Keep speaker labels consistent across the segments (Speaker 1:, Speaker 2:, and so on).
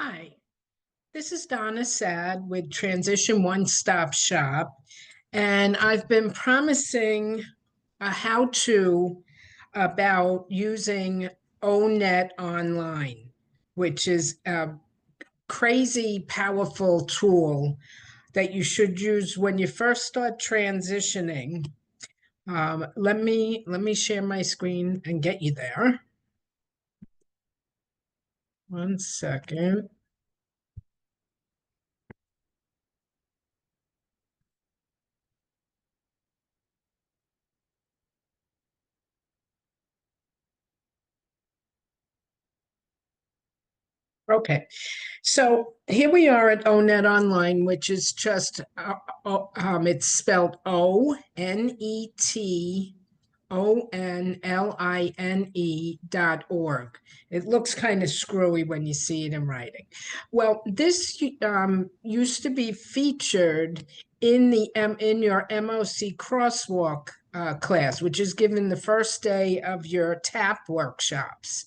Speaker 1: Hi, this is Donna Sad with Transition One Stop Shop, and I've been promising a how-to about using ONET online, which is a crazy powerful tool that you should use when you first start transitioning. Let me share my screen and get you there. One second. Okay. So here we are at ONET Online, which is just, it's spelled ONETONLINE.org. It looks kind of screwy when you see it in writing. Well, this used to be featured in your MOC crosswalk class, which is given the first day of your TAP workshops.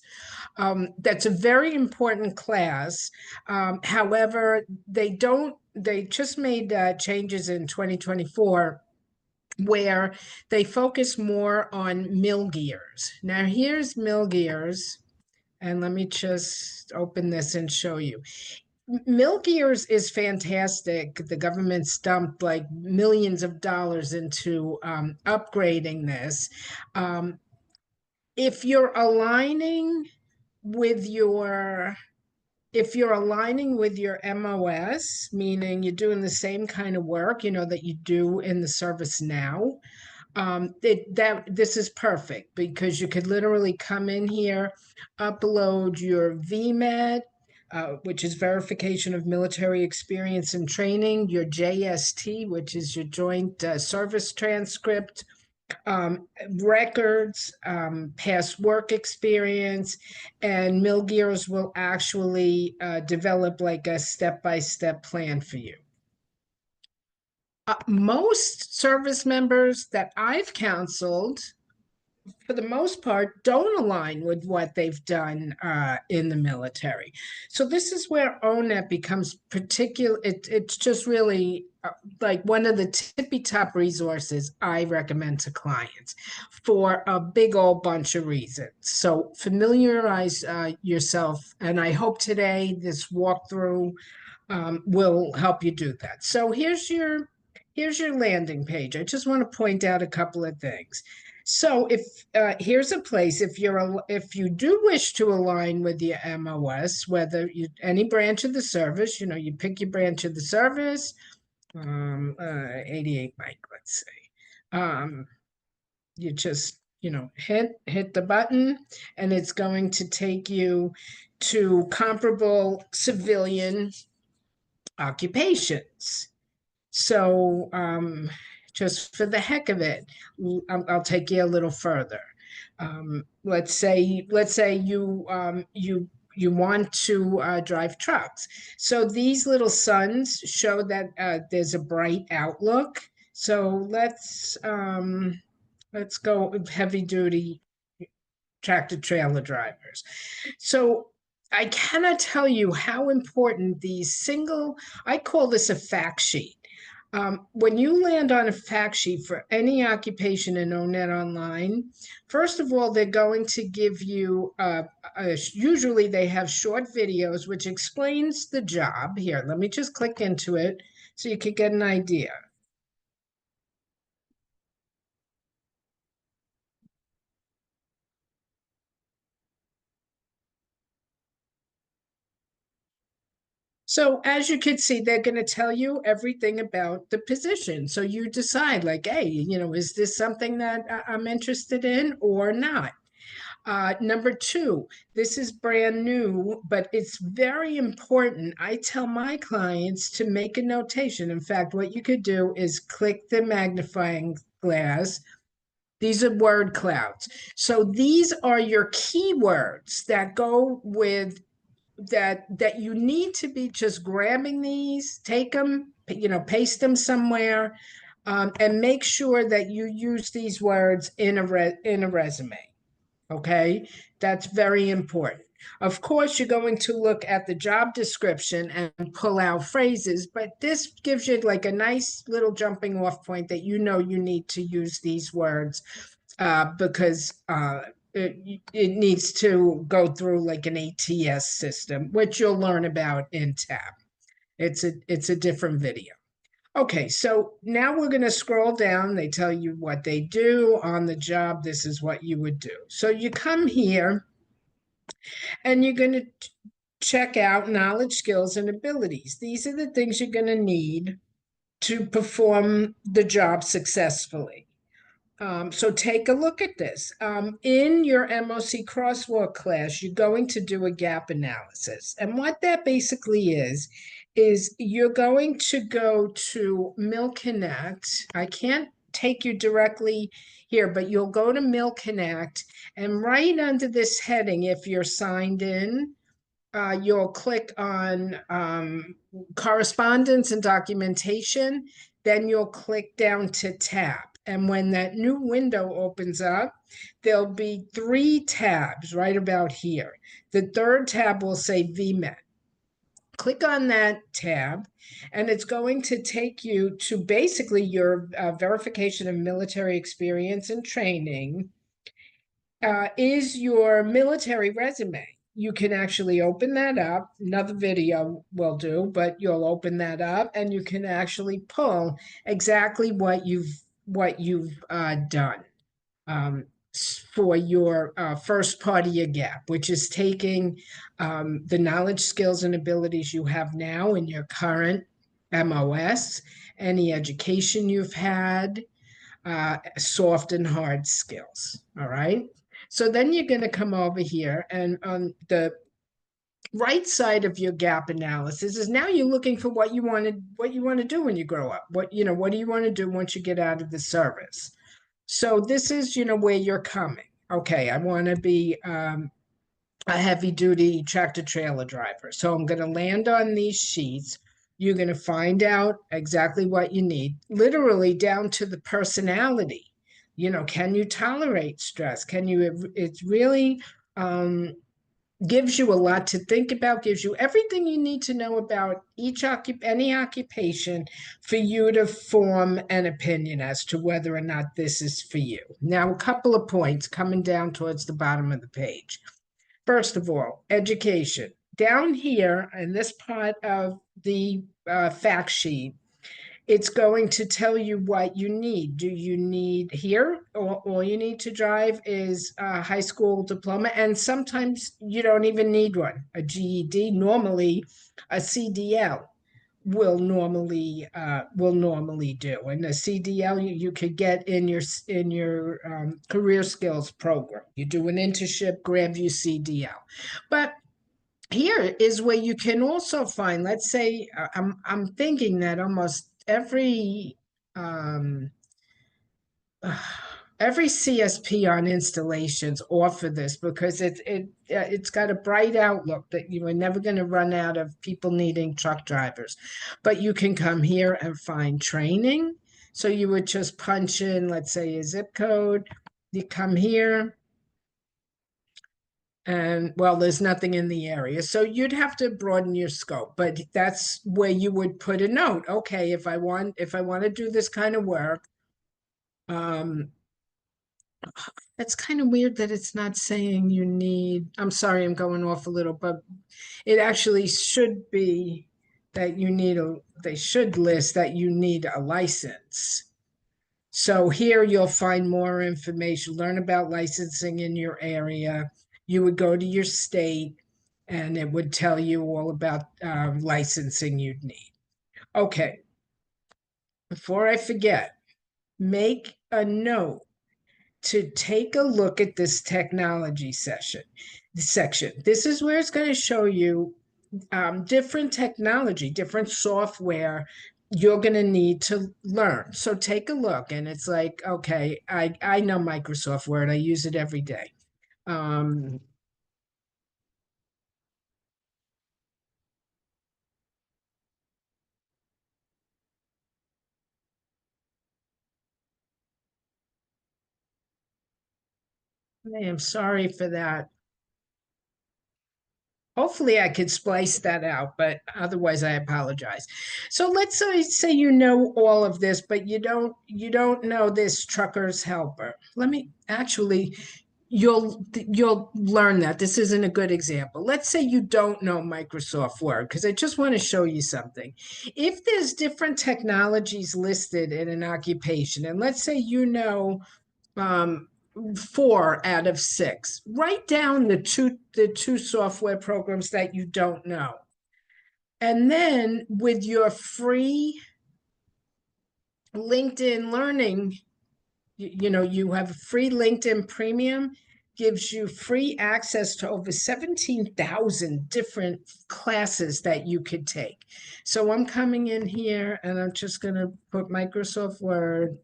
Speaker 1: That's a very important class. However, they just made changes in 2024 where they focus more on mill gears. Now, here's mill gears, and let me just open this and show you. Mill gears is fantastic. The government's dumped like millions of dollars into upgrading this. Um, if you're aligning with your if you're aligning with your MOS, meaning you're doing the same kind of work, that you do in the service now, this is perfect because you could literally come in here, upload your VMET, which is verification of military experience and training, your JST, which is your joint service transcript, records, past work experience, and mill gears will actually develop like a step-by-step plan for you. Most service members that I've counseled, for the most part, don't align with what they've done in the military. So this is where ONET becomes particular. It's just really like one of the tippy top resources I recommend to clients for a big old bunch of reasons. So familiarize yourself, and I hope today this walkthrough will help you do that. So here's your landing page. I just want to point out a couple of things. So if here's a place if you do wish to align with your MOS, whether any branch of the service, you pick your branch of the service, 88 Mike, let's say. You just hit the button, and it's going to take you to comparable civilian occupations. So just for the heck of it, I'll take you a little further. Let's say you want to drive trucks. So these little suns show that there's a bright outlook. So let's go with heavy duty tractor trailer drivers. So I cannot tell you how important I call this a fact sheet. When you land on a fact sheet for any occupation in ONET Online, first of all, they're going to give you, usually they have short videos, which explains the job. Here, let me just click into it so you could get an idea. So as you can see, they're going to tell you everything about the position. So you decide like, hey, is this something that I'm interested in or not? Number two, this is brand new, but it's very important. I tell my clients to make a notation. In fact, what you could do is click the magnifying glass. These are word clouds. So these are your keywords that go with that you need to be just grabbing these, take them, paste them somewhere, and make sure that you use these words in a resume. Okay, that's very important. Of course, you're going to look at the job description and pull out phrases, but this gives you like a nice little jumping off point that you know you need to use these words because it needs to go through like an ATS system, which you'll learn about in TAB. It's a different video. Okay, so now we're going to scroll down. They tell you what they do on the job. This is what you would do. So you come here and you're going to check out knowledge, skills, and abilities. These are the things you're going to need to perform the job successfully. So take a look at this. In your MOC crosswalk class, you're going to do a gap analysis. And what that basically is you're going to go to Mill Connect. I can't take you directly here, but you'll go to Mill Connect, and right under this heading, if you're signed in, you'll click on correspondence and documentation, then you'll click down to tab. And when that new window opens up, there'll be 3 tabs right about here. The third tab will say VMet. Click on that tab, and it's going to take you to basically your verification of military experience and training. Is your military resume. You can actually open that up. Another video will do, but you'll open that up and you can actually pull exactly what you've done for your first part of your gap, which is taking the knowledge, skills, and abilities you have now in your current MOS, any education you've had, soft and hard skills. All right. So then you're going to come over here, and on the right side of your gap analysis is now you're looking for what you want to do when you grow up. What do you want to do once you get out of the service? So this is where you're coming. Okay, I want to be a heavy duty tractor trailer driver. So I'm going to land on these sheets. You're going to find out exactly what you need, literally down to the personality. Can you tolerate stress? It's really gives you a lot to think about, gives you everything you need to know about any occupation for you to form an opinion as to whether or not this is for you. Now, a couple of points coming down towards the bottom of the page. First of all, education. Down here in this part of the fact sheet, it's going to tell you what you need. Do you need here? All you need to drive is a high school diploma, and sometimes you don't even need one. A GED, normally a CDL will normally do, and a CDL you could get in your career skills program. You do an internship, grab your CDL, but here is where you can also find, let's say, I'm thinking that almost um, every CSP on installations offer this because it's got a bright outlook that you are never going to run out of people needing truck drivers. But you can come here and find training. So you would just punch in, let's say, a zip code. You come here, and well, there's nothing in the area, so you'd have to broaden your scope, but that's where you would put a note. Okay, if I want to do this kind of work, um that's kind of weird that it's not saying you need, I'm sorry, I'm going off a little, but it actually should be that they should list that you need a license. So here you'll find more information, learn about licensing in your area. You would go to your state and it would tell you all about licensing you'd need. Okay, before I forget, make a note to take a look at this technology section. This is where it's going to show you different technology, different software you're going to need to learn. So take a look, and it's like, okay, I know Microsoft Word. I use it every day. Um, I am sorry for that. Hopefully I could splice that out, but otherwise I apologize. So let's say you know all of this, but you don't know this trucker's helper. Let me actually you'll learn that. This isn't a good example. Let's say you don't know Microsoft Word, because I just want to show you something. If there's different technologies listed in an occupation, and let's say you know um, 4 out of 6. Write down the two software programs that you don't know. And then with your free LinkedIn Learning, you have a free LinkedIn Premium, gives you free access to over 17,000 different classes that you could take. So I'm coming in here and I'm just going to put Microsoft Word.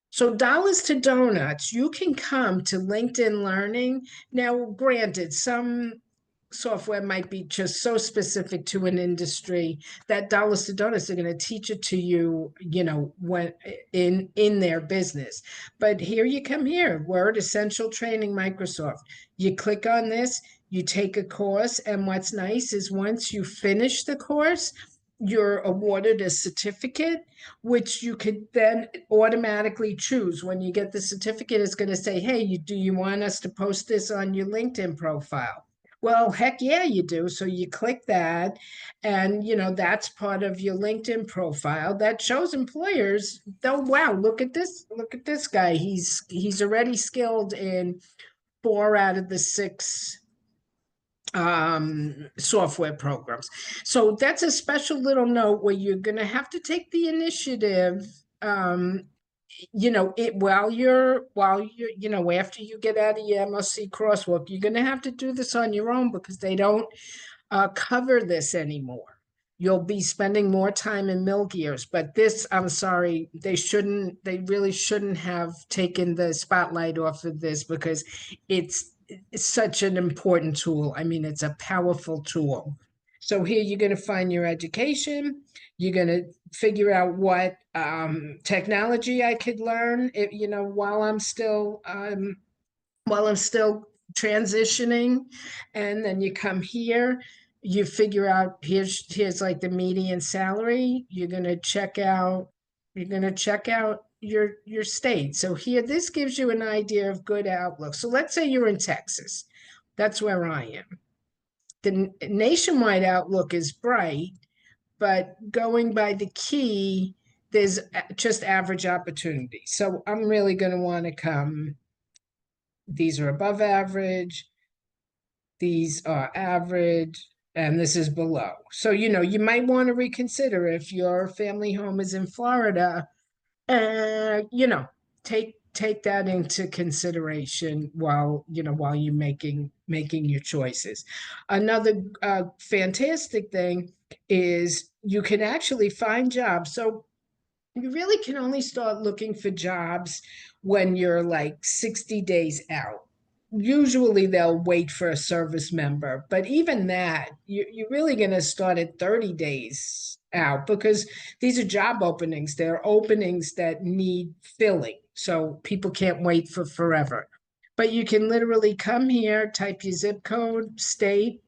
Speaker 1: So dollars to donuts, you can come to LinkedIn Learning. Now, granted, some software might be just so specific to an industry that dollars to donuts are going to teach it to you, when in their business. But here you come here, Word Essential Training Microsoft. You click on this, you take a course, and what's nice is once you finish the course, you're awarded a certificate, which you could then automatically choose. When you get the certificate, it's going to say, hey, do you want us to post this on your LinkedIn profile? Well, heck yeah, you do. So you click that, and that's part of your LinkedIn profile that shows employers, oh wow, look at this guy. He's already skilled in 4 out of the 6 software programs. So that's a special little note where you're going to have to take the initiative. It while you're after you get out of your MLC crosswalk, you're going to have to do this on your own because they don't cover this anymore. You'll be spending more time in mill gears, but this, I'm sorry, they really shouldn't have taken the spotlight off of this because it's such an important tool. I mean, it's a powerful tool. So here you're going to find your education. You're going to figure out what technology I could learn, while I'm still transitioning. And then you come here, you figure out here's like the median salary. You're going to check out your state. So here, this gives you an idea of good outlook. So let's say you're in Texas. That's where I am. The nationwide outlook is bright, but going by the key, there's just average opportunity. So I'm really going to want to come. These are above average, these are average, and this is below. So, you might want to reconsider if your family home is in Florida, and, take that into consideration while you're making your choices. Another fantastic thing is you can actually find jobs. So you really can only start looking for jobs when you're like 60 days out. Usually they'll wait for a service member, but even that, you're really going to start at 30 days out because these are job openings. They're openings that need filling. So people can't wait for forever. But you can literally come here, type your zip code, state,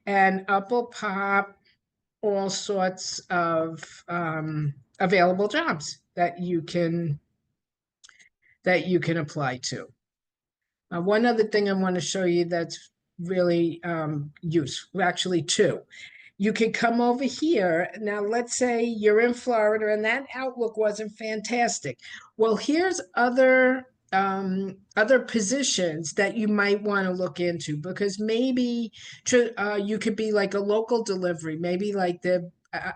Speaker 1: and up will pop all sorts of available jobs that you can apply to. One other thing I want to show you that's really useful, actually two. You could come over here. Now, let's say you're in Florida and that outlook wasn't fantastic. Well, here's other positions that you might want to look into because maybe you could be like a local delivery, maybe like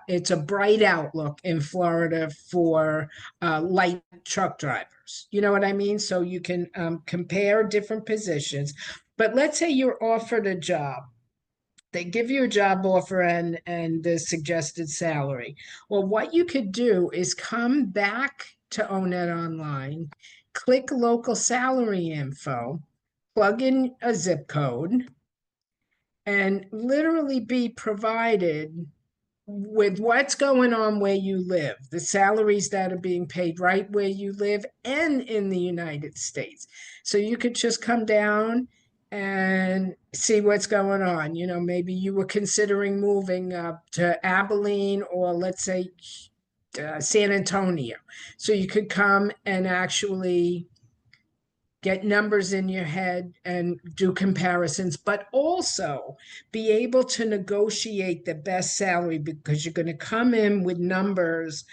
Speaker 1: it's a bright outlook in Florida for light truck drivers. You know what I mean? So you can compare different positions. But let's say you're offered a job. They give you a job offer and the suggested salary. Well, what you could do is come back to ONET Online, click local salary info, plug in a zip code, and literally be provided with what's going on where you live, the salaries that are being paid right where you live and in the United States. So you could just come down and see what's going on. Maybe you were considering moving up to Abilene, or let's say San Antonio. So you could come and actually get numbers in your head and do comparisons, but also be able to negotiate the best salary, because you're going to come in with numbers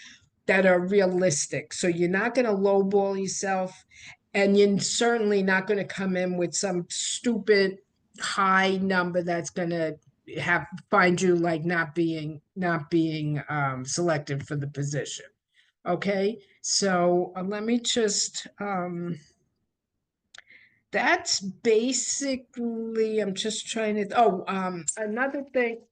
Speaker 1: that are realistic. So you're not going to lowball yourself, and you're certainly not going to come in with some stupid high number that's going to have find you like not being selected for the position. Okay, so let me just that's basically, I'm just trying to, another thing.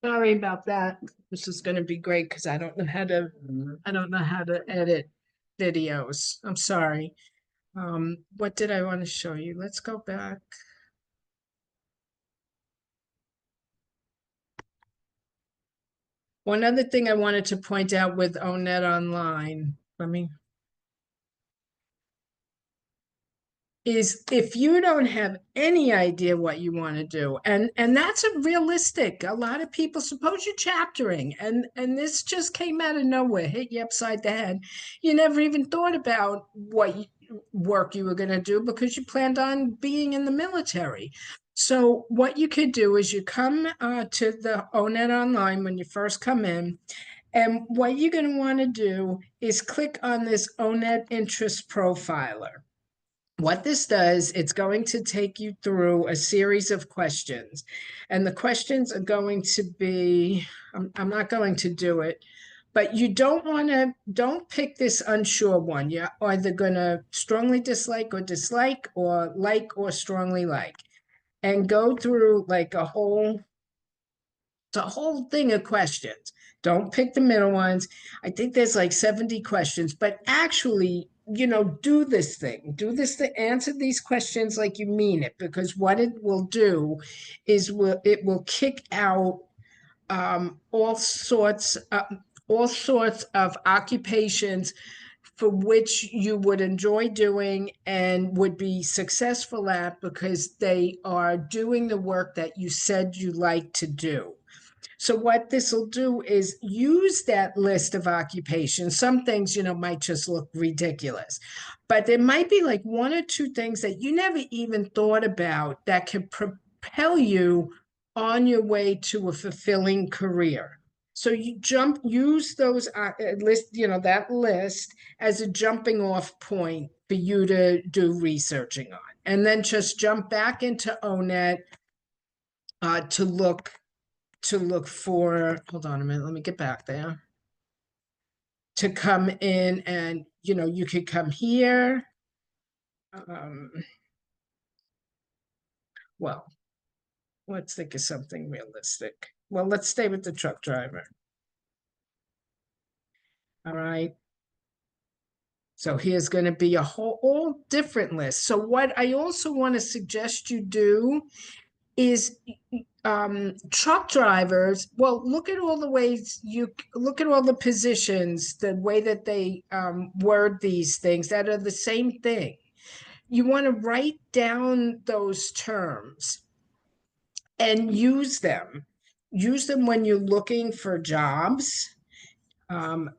Speaker 1: Sorry about that. This is going to be great because I don't know how to edit videos. I'm sorry. What did I want to show you? Let's go back. One other thing I wanted to point out with ONET Online, let me is if you don't have any idea what you want to do, and that's a realistic, a lot of people, suppose you're chaptering and this just came out of nowhere, hit you upside the head. You never even thought about what work you were going to do because you planned on being in the military. So what you could do is you come to the ONET Online when you first come in, and what you're going to want to do is click on this ONET Interest Profiler. What this does, it's going to take you through a series of questions. And the questions are going to be, I'm not going to do it, but you don't pick this unsure one. You're either going to strongly dislike or like or strongly like, and go through like a whole thing of questions. Don't pick the middle ones. I think there's like 70 questions, but actually, do this thing. Do this to answer these questions like you mean it, because what it will do is it will kick out um, all sorts uh, all sorts of occupations for which you would enjoy doing and would be successful at, because they are doing the work that you said you like to do. So what this will do is use that list of occupations. Some things, might just look ridiculous, but there might be like one or two things that you never even thought about that could propel you on your way to a fulfilling career. So use those that list as a jumping off point for you to do researching on, and then just jump back into ONET to look for, hold on a minute, let me get back there, to come in, and you could come here. um well, let's think of something realistic. Well, let's stay with the truck driver. All right, so here's going to be a whole all different list. So what I also want to suggest you do is truck drivers, well, look at all the ways you look at all the positions, the way that they word these things that are the same thing. You want to write down those terms and use them when you're looking for jobs.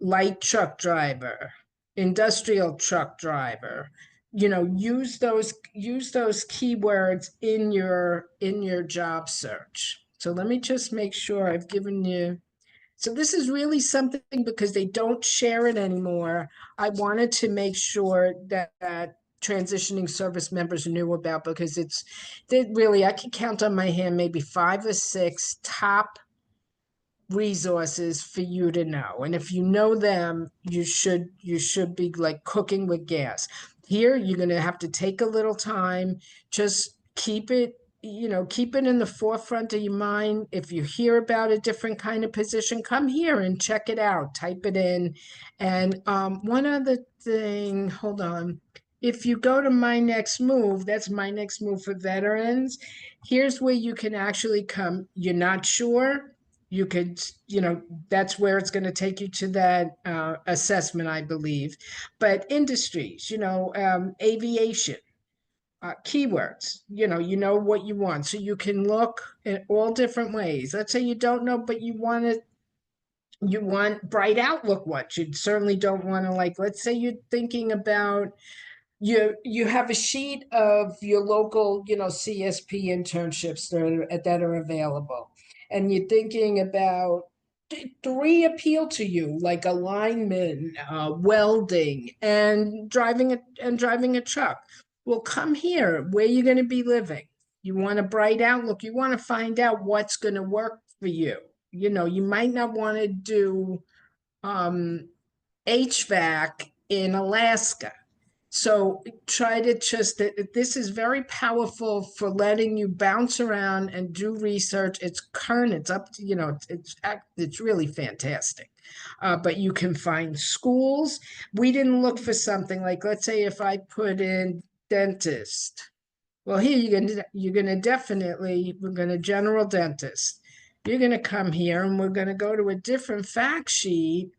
Speaker 1: Light truck driver, industrial truck driver. Use those keywords in your job search. So let me just make sure I've given you. So this is really something, because they don't share it anymore. I wanted to make sure that transitioning service members knew about, because I can count on my hand maybe 5 or 6 top resources for you to know. And if you know them, you should be like cooking with gas. Here, you're going to have to take a little time. Just keep it in the forefront of your mind. If you hear about a different kind of position, come here and check it out, type it in. And one other thing, hold on. If you go to My Next Move, that's My Next Move for veterans. Here's where you can actually come. You're not sure, You could, that's where it's going to take you to that assessment, I believe. But industries, aviation, keywords, what you want. So you can look at all different ways. Let's say you don't know, but you want bright outlook ones. You certainly don't want to, like, let's say you're thinking about, you have a sheet of your local, CSP internships that are available, and you're thinking about three appeal to you, like alignment, welding, and driving a truck. Well, come here. Where you going to be living? You want a bright outlook. You want to find out what's going to work for you. You might not want to do um, HVAC in Alaska. So try to just, this is very powerful for letting you bounce around and do research. It's current, it's up to, it's really fantastic. But you can find schools. We didn't look for something like, let's say if I put in dentist. Well, here you're gonna definitely, we're gonna general dentist. You're gonna come here and we're gonna go to a different fact sheet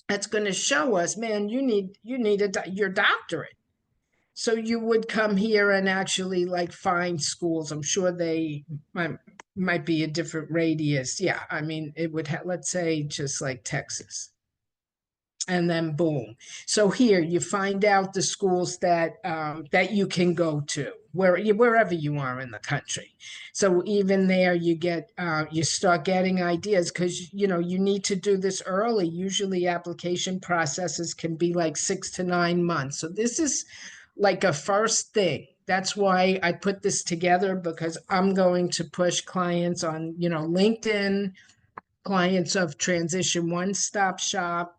Speaker 1: that's going to show us, man, you need your doctorate. So you would come here and actually like find schools. I'm sure they might be a different radius. Yeah, I mean, it would have, let's say, just like Texas, and then boom. So here you find out the schools that you can go to wherever you are in the country. So even there you start getting ideas, because you need to do this early. Usually application processes can be like 6 to 9 months. So this is like a first thing. That's why I put this together, because I'm going to push clients on, LinkedIn, clients of Transition One Stop Shop,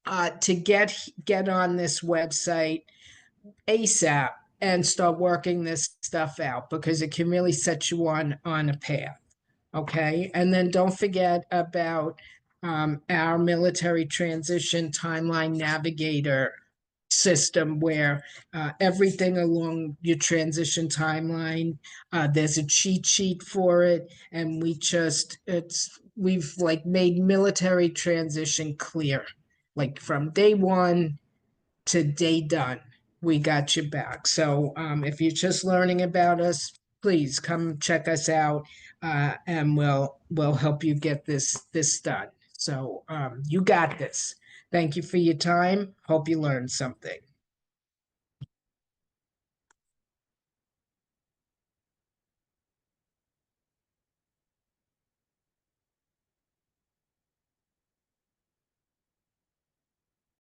Speaker 1: to get on this website ASAP and start working this stuff out, because it can really set you on a path. Okay, and then don't forget about our military transition timeline navigator system, where everything along your transition timeline, there's a cheat sheet for it, and we've like made military transition clear, like from day one to day done. We got you back. So if you're just learning about us, please come check us out, and we'll help you get this done. So you got this. Thank you for your time. Hope you learned something.